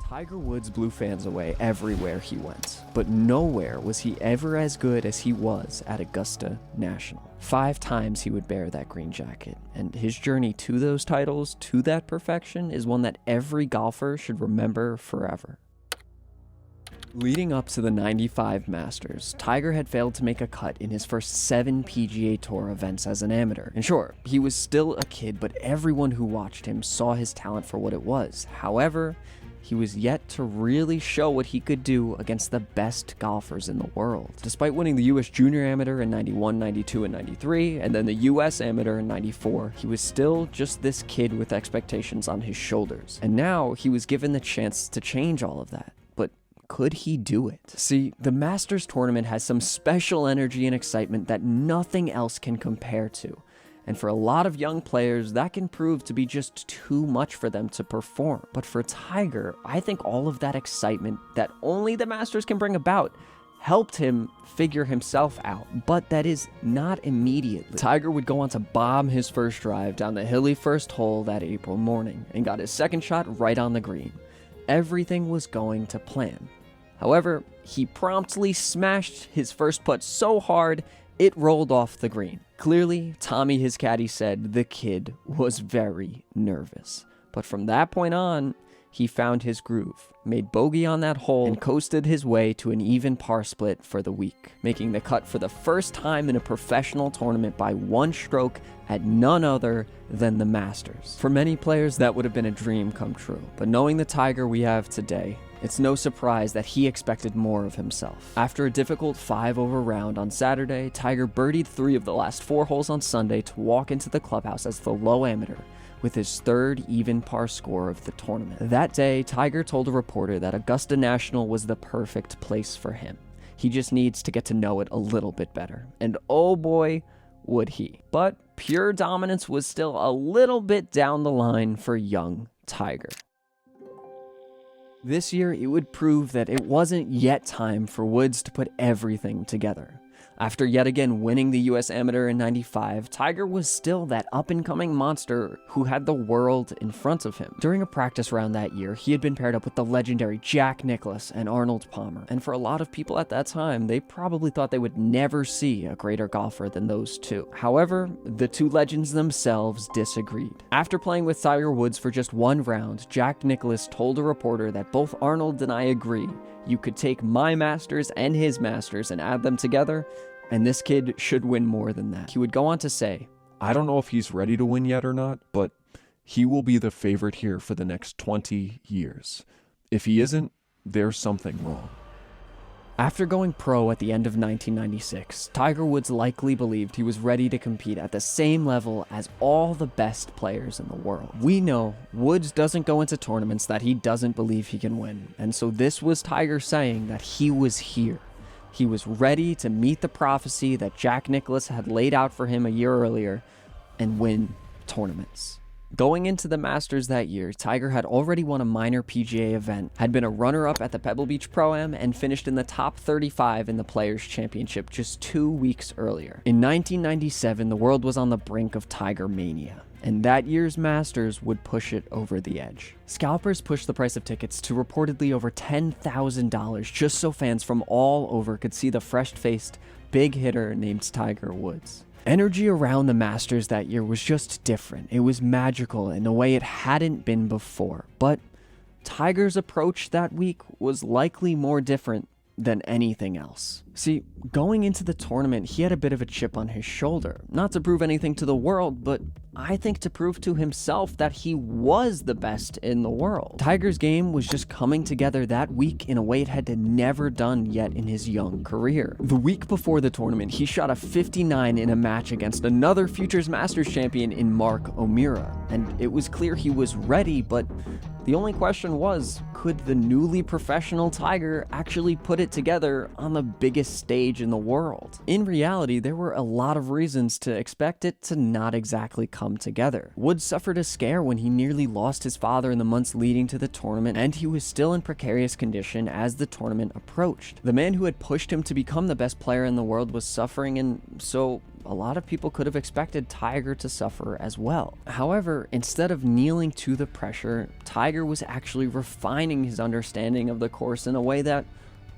Tiger Woods blew fans away everywhere he went, but nowhere was he ever as good as he was at Augusta National. 5 times he would bear that green jacket, and his journey to those titles, to that perfection, is one that every golfer should remember forever. Leading up to the '95 Masters, Tiger had failed to make a cut in his first 7 PGA Tour events as an amateur. And sure, he was still a kid, but everyone who watched him saw his talent for what it was. However, he was yet to really show what he could do against the best golfers in the world. Despite winning the US Junior Amateur in '91, '92, and '93, and then the US Amateur in '94, he was still just this kid with expectations on his shoulders. And now he was given the chance to change all of that. But could he do it? See, the Masters tournament has some special energy and excitement that nothing else can compare to. And for a lot of young players, that can prove to be just too much for them to perform. But for Tiger, I think all of that excitement that only the Masters can bring about helped him figure himself out, but that is not immediately. Tiger would go on to bomb his first drive down the hilly first hole that April morning and got his second shot right on the green. Everything was going to plan. However, he promptly smashed his first putt so hard, it rolled off the green. Clearly, Tommy, his caddy, said the kid was very nervous. But from that point on, he found his groove, made bogey on that hole, and coasted his way to an even par split for the week, making the cut for the first time in a professional tournament by 1 stroke at none other than the Masters. For many players, that would have been a dream come true. But knowing the Tiger we have today, it's no surprise that he expected more of himself. After a difficult 5-over round on Saturday, Tiger birdied 3 of the last 4 holes on Sunday to walk into the clubhouse as the low amateur, with his 3rd even par score of the tournament. That day, Tiger told a reporter that Augusta National was the perfect place for him. He just needs to get to know it a little bit better. And oh boy, would he. But pure dominance was still a little bit down the line for young Tiger. This year, it would prove that it wasn't yet time for Woods to put everything together. After yet again winning the US Amateur in '95, Tiger was still that up-and-coming monster who had the world in front of him. During a practice round that year, he had been paired up with the legendary Jack Nicklaus and Arnold Palmer, and for a lot of people at that time, they probably thought they would never see a greater golfer than those two. However, the two legends themselves disagreed. After playing with Tiger Woods for just 1 round, Jack Nicklaus told a reporter that both Arnold and I agree, you could take my Masters and his Masters and add them together, and this kid should win more than that. He would go on to say, I don't know if he's ready to win yet or not, but he will be the favorite here for the next 20 years. If he isn't, there's something wrong. After going pro at the end of 1996, Tiger Woods likely believed he was ready to compete at the same level as all the best players in the world. We know Woods doesn't go into tournaments that he doesn't believe he can win, and so this was Tiger saying that he was here. He was ready to meet the prophecy that Jack Nicklaus had laid out for him a year earlier and win tournaments. Going into the Masters that year, Tiger had already won a minor PGA event, had been a runner-up at the Pebble Beach Pro-Am, and finished in the top 35 in the Players' Championship just 2 weeks earlier. In 1997, the world was on the brink of Tiger mania, and that year's Masters would push it over the edge. Scalpers pushed the price of tickets to reportedly over $10,000 just so fans from all over could see the fresh-faced, big hitter named Tiger Woods. Energy around the Masters that year was just different. It was magical in a way it hadn't been before. But Tiger's approach that week was likely more different than anything else. See, going into the tournament, he had a bit of a chip on his shoulder. Not to prove anything to the world, but I think to prove to himself that he was the best in the world. Tiger's game was just coming together that week in a way it had never done yet in his young career. The week before the tournament, he shot a 59 in a match against another Futures Masters champion in Mark O'Meara, and it was clear he was ready, but the only question was, could the newly professional Tiger actually put it together on the biggest biggest stage in the world. In reality, there were a lot of reasons to expect it to not exactly come together. Woods suffered a scare when he nearly lost his father in the months leading to the tournament, and he was still in precarious condition as the tournament approached. The man who had pushed him to become the best player in the world was suffering, and so a lot of people could have expected Tiger to suffer as well. However, instead of kneeling to the pressure, Tiger was actually refining his understanding of the course in a way that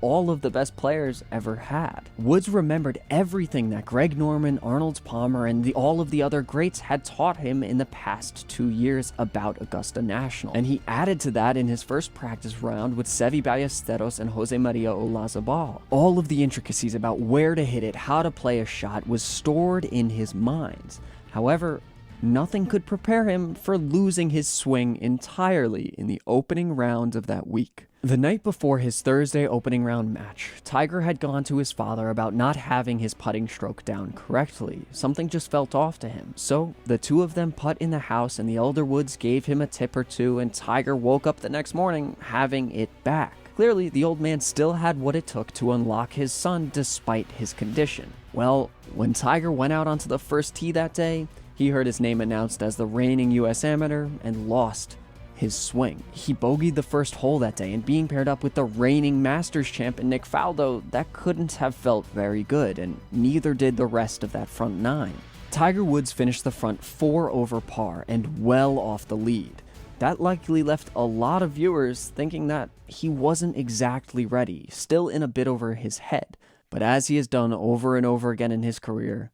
all of the best players ever had. Woods remembered everything that Greg Norman, Arnold Palmer, and all of the other greats had taught him in the past 2 years about Augusta National, and he added to that in his first practice round with Seve Ballesteros and Jose Maria Olazabal. All of the intricacies about where to hit it, how to play a shot, was stored in his mind. However, nothing could prepare him for losing his swing entirely in the opening round of that week. The night before his Thursday opening round match, Tiger had gone to his father about not having his putting stroke down correctly. Something just felt off to him. So the two of them putt in the house, and the elder Woods gave him a tip or two, and Tiger woke up the next morning having it back. Clearly, the old man still had what it took to unlock his son despite his condition. Well, when Tiger went out onto the first tee that day, he heard his name announced as the reigning U.S. amateur and lost his swing. He bogeyed the first hole that day, and being paired up with the reigning Masters champion Nick Faldo, that couldn't have felt very good, and neither did the rest of that front nine. Tiger Woods finished the front 4 over par and well off the lead. That likely left a lot of viewers thinking that he wasn't exactly ready, still in a bit over his head. But as he has done over and over again in his career,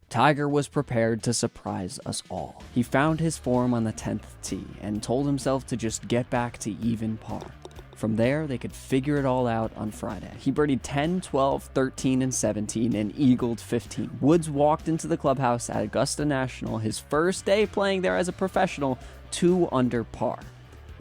Tiger was prepared to surprise us all. He found his form on the 10th tee and told himself to just get back to even par. From there, they could figure it all out on Friday. He birdied 10, 12, 13, and 17 and eagled 15. Woods walked into the clubhouse at Augusta National, his first day playing there as a professional, 2 under par.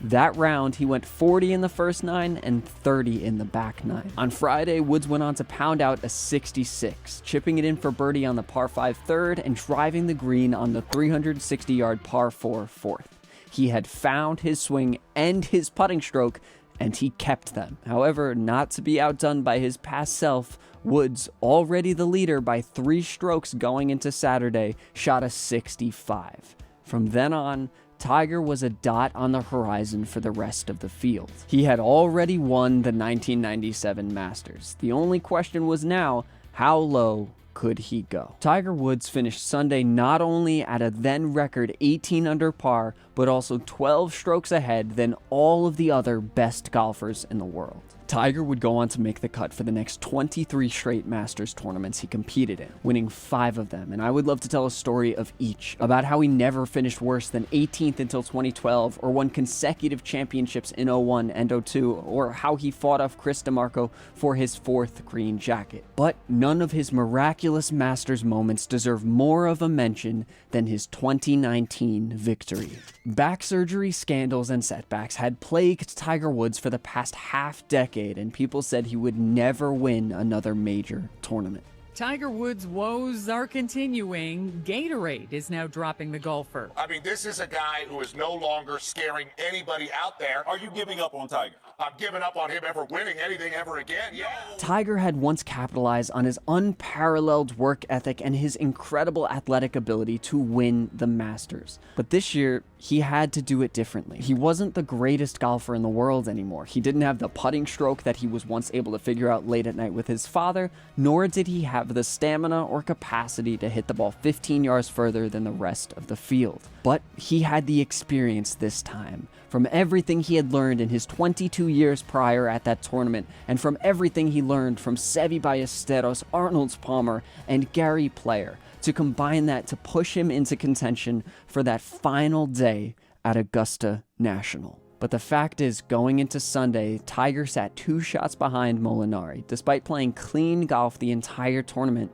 That round, he went 40 in the first 9 and 30 in the back 9. On Friday, Woods went on to pound out a 66, chipping it in for birdie on the par 5 third and driving the green on the 360-yard par 4 fourth. He had found his swing and his putting stroke, and he kept them. However, not to be outdone by his past self, Woods, already the leader by 3 strokes going into Saturday, shot a 65. From then on, Tiger was a dot on the horizon for the rest of the field. He had already won the 1997 Masters. The only question was now, how low could he go? Tiger Woods finished Sunday not only at a then record 18 under par, but also 12 strokes ahead than all of the other best golfers in the world. Tiger would go on to make the cut for the next 23 straight Masters tournaments he competed in, winning 5 of them, and I would love to tell a story of each, about how he never finished worse than 18th until 2012, or won consecutive championships in 01 and 02, or how he fought off Chris DeMarco for his 4th green jacket. But none of his miraculous Masters moments deserve more of a mention than his 2019 victory. Back surgery, scandals, and setbacks had plagued Tiger Woods for the past half-decade, and people said he would never win another major tournament. Tiger Woods' woes are continuing. Gatorade is now dropping the golfer. I mean, this is a guy who is no longer scaring anybody out there. Are you giving up on Tiger? I'm giving up on him ever winning anything ever again, yeah. Tiger had once capitalized on his unparalleled work ethic and his incredible athletic ability to win the Masters. But this year, he had to do it differently. He wasn't the greatest golfer in the world anymore. He didn't have the putting stroke that he was once able to figure out late at night with his father, nor did he have the stamina or capacity to hit the ball 15 yards further than the rest of the field. But he had the experience this time. From everything he had learned in his 22 years prior at that tournament, and from everything he learned from Seve Ballesteros, Arnold Palmer, and Gary Player, to combine that to push him into contention for that final day at Augusta National. But the fact is, going into Sunday, Tiger sat 2 shots behind Molinari. Despite playing clean golf the entire tournament,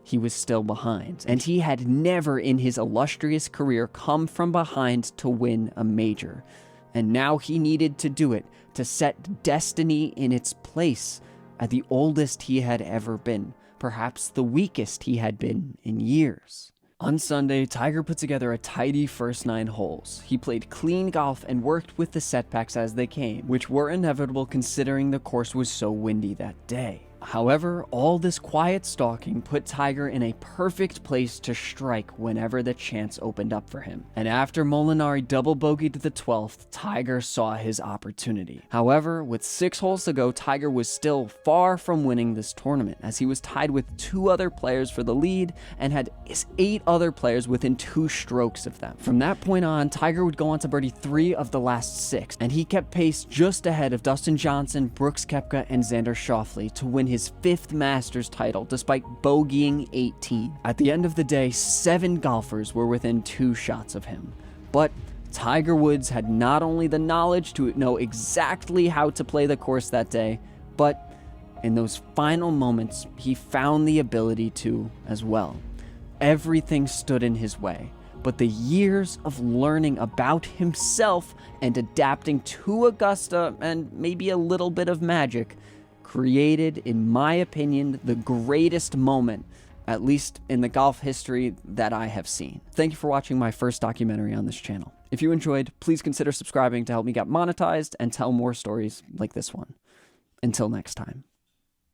he was still behind. And he had never in his illustrious career come from behind to win a major. And now he needed to do it to set destiny in its place at the oldest he had ever been, perhaps the weakest he had been in years. On Sunday, Tiger put together a tidy first 9 holes. He played clean golf and worked with the setbacks as they came, which were inevitable considering the course was so windy that day. However, all this quiet stalking put Tiger in a perfect place to strike whenever the chance opened up for him. And after Molinari double bogeyed the 12th, Tiger saw his opportunity. However, with 6 holes to go, Tiger was still far from winning this tournament, as he was tied with 2 other players for the lead and had 8 other players within 2 strokes of them. From that point on, Tiger would go on to birdie 3 of the last 6, and he kept pace just ahead of Dustin Johnson, Brooks Koepka, and Xander Schauffele to win his 5th Masters title despite bogeying 18. At the end of the day, 7 golfers were within 2 shots of him. But Tiger Woods had not only the knowledge to know exactly how to play the course that day, but in those final moments, he found the ability to as well. Everything stood in his way, but the years of learning about himself and adapting to Augusta and maybe a little bit of magic created, in my opinion, the greatest moment, at least in the golf history that I have seen. Thank you for watching my first documentary on this channel. If you enjoyed, please consider subscribing to help me get monetized and tell more stories like this one. Until next time.